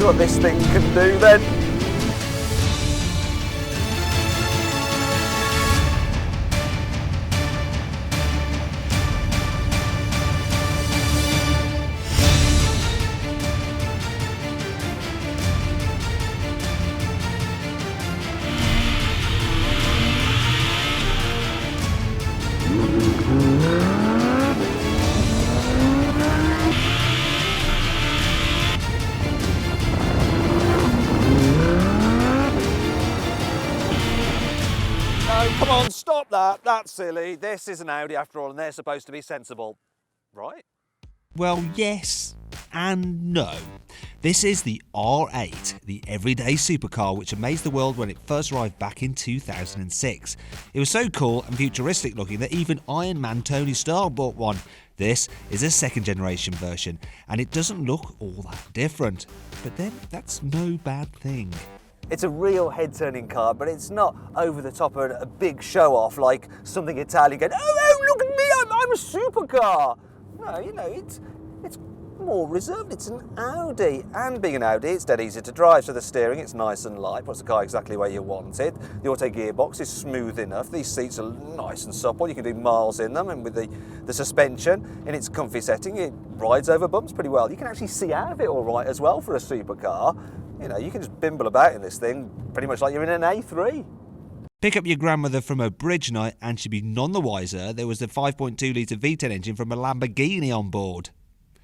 what this thing can do then. Come on, stop that. That's silly. This is an Audi after all, and they're supposed to be sensible, right? Well, yes and no. This is the R8, the everyday supercar which amazed the world when it first arrived back in 2006. It was so cool and futuristic looking that even Iron Man Tony Stark bought one. This is a second generation version, and it doesn't look all that different. But then that's no bad thing. It's a real head-turning car, but it's not over the top of a big show-off like something Italian going, oh, look at me, I'm a supercar. No, you know, it's more reserved. It's an Audi, and being an Audi, it's dead easy to drive. So the steering, it's nice and light, puts the car exactly where you want it. The auto gearbox is smooth enough. These seats are nice and supple. You can do miles in them, and with the suspension in its comfy setting, it rides over bumps pretty well. You can actually see out of it all right as well for a supercar. You know, you can just bimble about in this thing pretty much like you're in an A3. Pick up your grandmother from a bridge night and she'd be none the wiser there was the 5.2 litre V10 engine from a Lamborghini on board.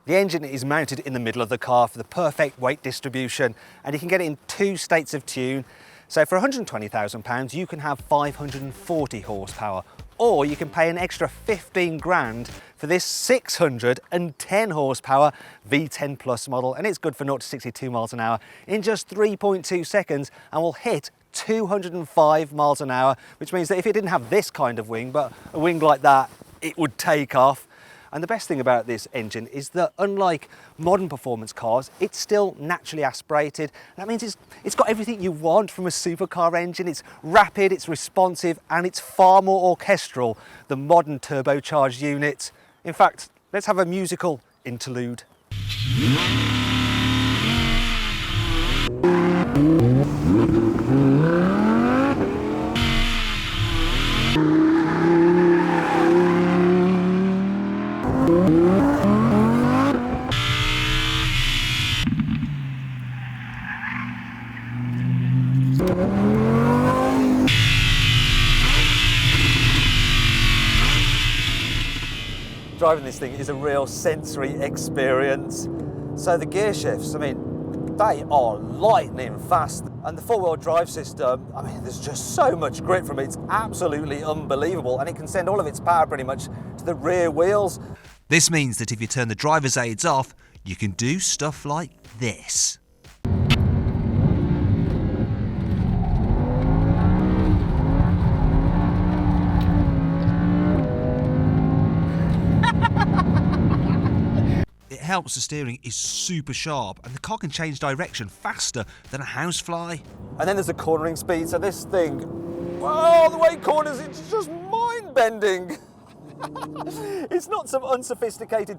The engine is mounted in the middle of the car for the perfect weight distribution, and you can get it in 2 states of tune. So for £120,000 you can have 540 horsepower, or you can pay an extra 15 grand for this 610 horsepower V10 Plus model, and it's good for 0 to 62 miles an hour in just 3.2 seconds and will hit 205 miles an hour, which means that if it didn't have this kind of wing, but a wing like that, it would take off. And the best thing about this engine is that unlike modern performance cars, it's still naturally aspirated. That means it's got everything you want from a supercar engine. It's rapid, it's responsive, and it's far more orchestral than modern turbocharged units. In fact, let's have a musical interlude. Driving this thing is a real sensory experience. So the gear shifts, I mean, they are lightning fast. And the four-wheel drive system, I mean, there's just so much grip from it. It's absolutely unbelievable. And it can send all of its power pretty much to the rear wheels. This means that if you turn the driver's aids off, you can do stuff like this. It helps the steering is super sharp and the car can change direction faster than a housefly. And then there's the cornering speed, so this thing, well, the way it corners, it's just mind-bending. It's not some unsophisticated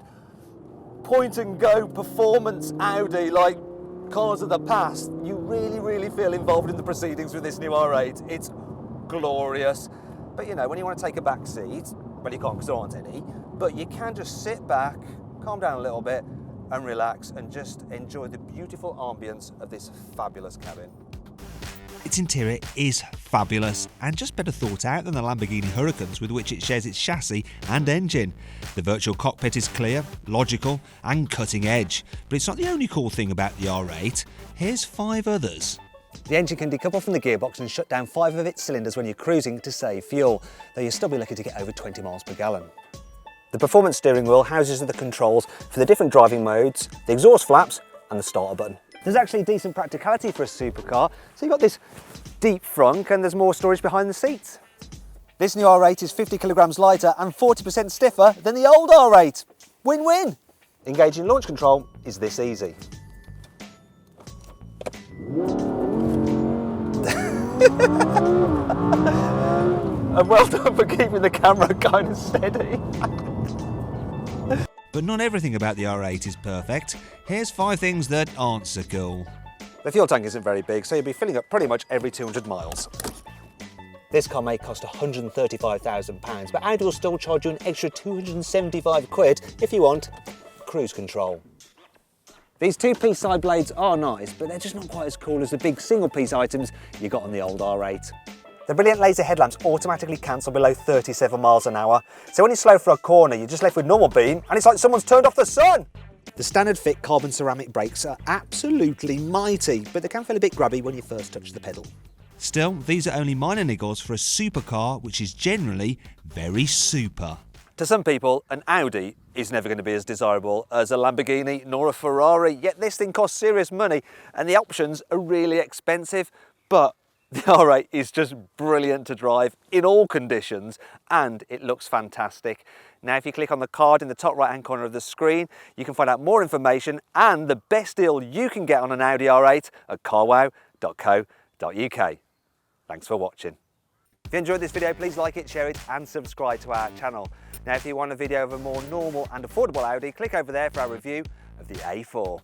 point-and-go performance Audi like cars of the past. You really, really feel involved in the proceedings with this new R8. It's glorious. But you know, when you want to take a back seat, well, you can't because there aren't any, but you can just sit back, calm down a little bit and relax and just enjoy the beautiful ambience of this fabulous cabin. Its interior is fabulous and just better thought out than the Lamborghini Huracans with which it shares its chassis and engine. The virtual cockpit is clear, logical and cutting edge, but it's not the only cool thing about the R8. Here's 5 others. The engine can decouple from the gearbox and shut down 5 of its cylinders when you're cruising to save fuel, though you'll still be lucky to get over 20 miles per gallon. The performance steering wheel houses the controls for the different driving modes, the exhaust flaps and the starter button. There's actually decent practicality for a supercar, so you've got this deep frunk and there's more storage behind the seats. This new R8 is 50 kilograms lighter and 40% stiffer than the old R8. Win-win! Engaging launch control is this easy. And well done for keeping the camera kind of steady. But not everything about the R8 is perfect. Here's 5 things that aren't so cool. The fuel tank isn't very big, so you'll be filling up pretty much every 200 miles. This car may cost £135,000, but Audi will still charge you an extra 275 quid if you want cruise control. These two-piece side blades are nice, but they're just not quite as cool as the big single-piece items you got on the old R8. The brilliant laser headlamps automatically cancel below 37 miles an hour, so when you slow for a corner, you're just left with normal beam, and it's like someone's turned off the sun! The standard fit carbon ceramic brakes are absolutely mighty, but they can feel a bit grubby when you first touch the pedal. Still, these are only minor niggles for a supercar, which is generally very super. To some people, an Audi is never going to be as desirable as a Lamborghini nor a Ferrari, yet this thing costs serious money and the options are really expensive, but the R8 is just brilliant to drive in all conditions and it looks fantastic. Now if you click on the card in the top right hand corner of the screen, you can find out more information and the best deal you can get on an Audi R8 at carwow.co.uk. Thanks for watching. If you enjoyed this video, please like it, share it and subscribe to our channel. Now if you want a video of a more normal and affordable Audi, click over there for our review of the A4.